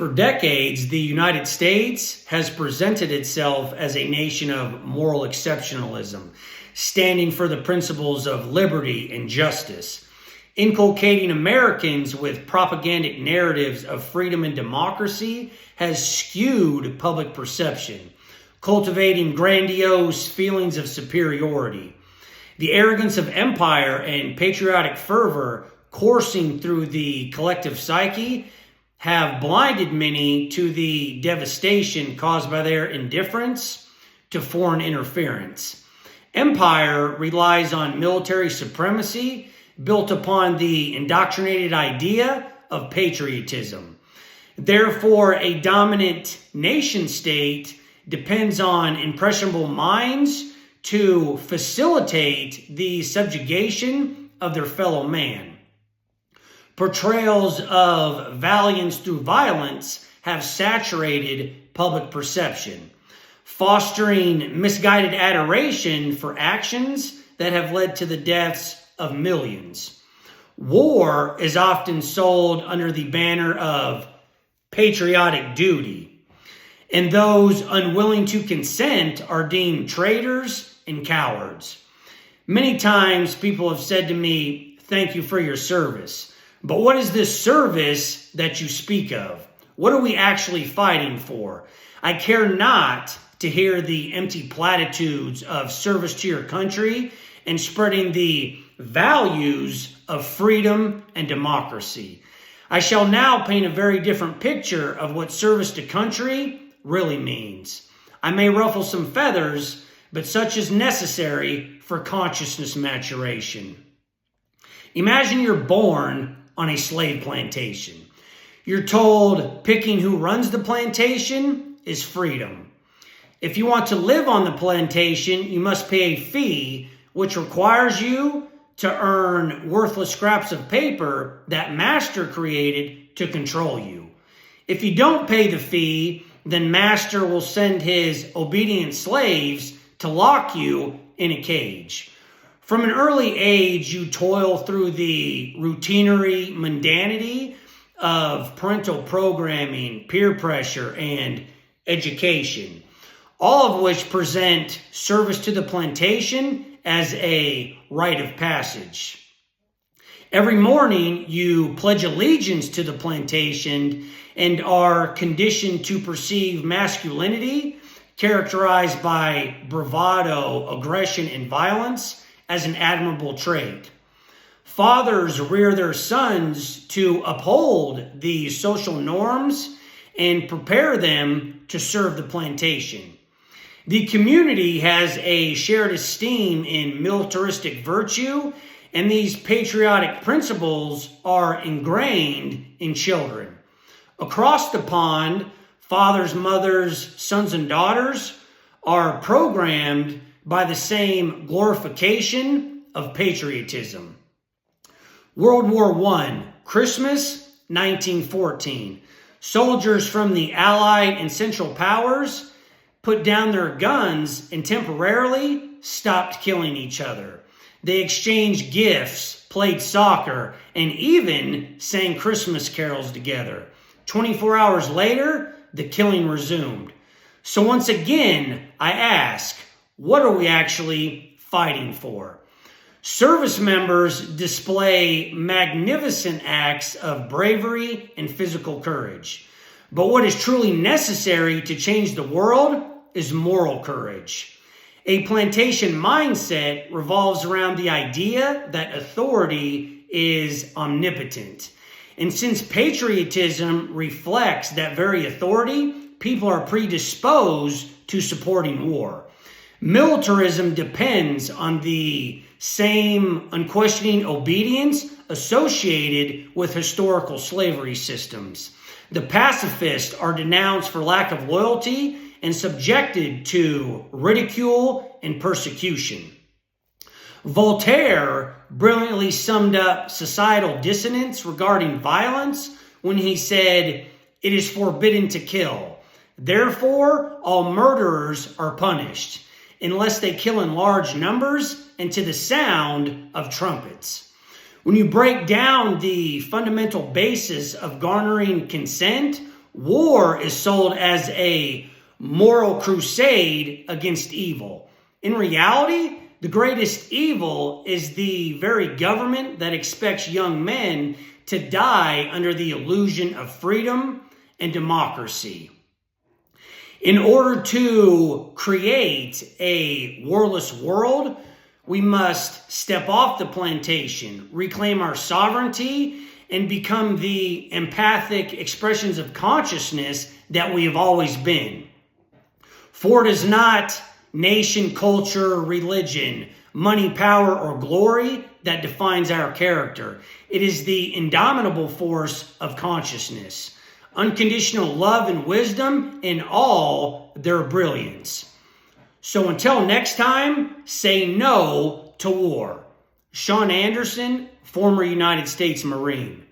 For decades, the United States has presented itself as a nation of moral exceptionalism, standing for the principles of liberty and justice, inculcating Americans with propagandic narratives of freedom and democracy has skewed public perception, cultivating grandiose feelings of superiority. The arrogance of empire and patriotic fervor coursing through the collective psyche have blinded many to the devastation caused by their indifference to foreign interference. Empire relies on military supremacy built upon the indoctrinated idea of patriotism. Therefore, a dominant nation state depends on impressionable minds to facilitate the subjugation of their fellow man. Portrayals of valiance through violence have saturated public perception, fostering misguided adoration for actions that have led to the deaths of millions. War is often sold under the banner of patriotic duty, and those unwilling to consent are deemed traitors and cowards. Many times people have said to me, "Thank you for your service." But what is this service that you speak of? What are we actually fighting for? I care not to hear the empty platitudes of service to your country and spreading the values of freedom and democracy. I shall now paint a very different picture of what service to country really means. I may ruffle some feathers, but such is necessary for consciousness maturation. Imagine you're born on a slave plantation. You're told picking who runs the plantation is freedom. If you want to live on the plantation, you must pay a fee, which requires you to earn worthless scraps of paper that master created to control you. If you don't pay the fee, then master will send his obedient slaves to lock you in a cage. From an early age, you toil through the routinary mundanity of parental programming, peer pressure, and education, all of which present service to the plantation as a rite of passage. Every morning, you pledge allegiance to the plantation and are conditioned to perceive masculinity, characterized by bravado, aggression, and violence, as an admirable trait. Fathers rear their sons to uphold these social norms and prepare them to serve the plantation. The community has a shared esteem in militaristic virtue, and these patriotic principles are ingrained in children. Across the pond, fathers, mothers, sons, and daughters are programmed by the same glorification of patriotism. World War I, Christmas 1914. Soldiers from the Allied and Central Powers put down their guns and temporarily stopped killing each other. They exchanged gifts, played soccer, and even sang Christmas carols together. 24 hours later, the killing resumed. So once again, I ask, what are we actually fighting for? Service members display magnificent acts of bravery and physical courage. But what is truly necessary to change the world is moral courage. A plantation mindset revolves around the idea that authority is omnipotent. And since patriotism reflects that very authority, people are predisposed to supporting war. Militarism depends on the same unquestioning obedience associated with historical slavery systems. The pacifists are denounced for lack of loyalty and subjected to ridicule and persecution. Voltaire brilliantly summed up societal dissonance regarding violence when he said, "It is forbidden to kill. Therefore, all murderers are punished, unless they kill in large numbers and to the sound of trumpets." When you break down the fundamental basis of garnering consent War is sold as a moral crusade against evil. In reality, the greatest evil is the very government that expects young men to die under the illusion of freedom and democracy. In order to create a warless world, we must step off the plantation, reclaim our sovereignty, and become the empathic expressions of consciousness that we have always been. For it is not nation, culture, religion, money, power, or glory that defines our character. It is the indomitable force of consciousness, unconditional love and wisdom in all their brilliance. So until next time, say no to war. Sean Anderson, former United States Marine.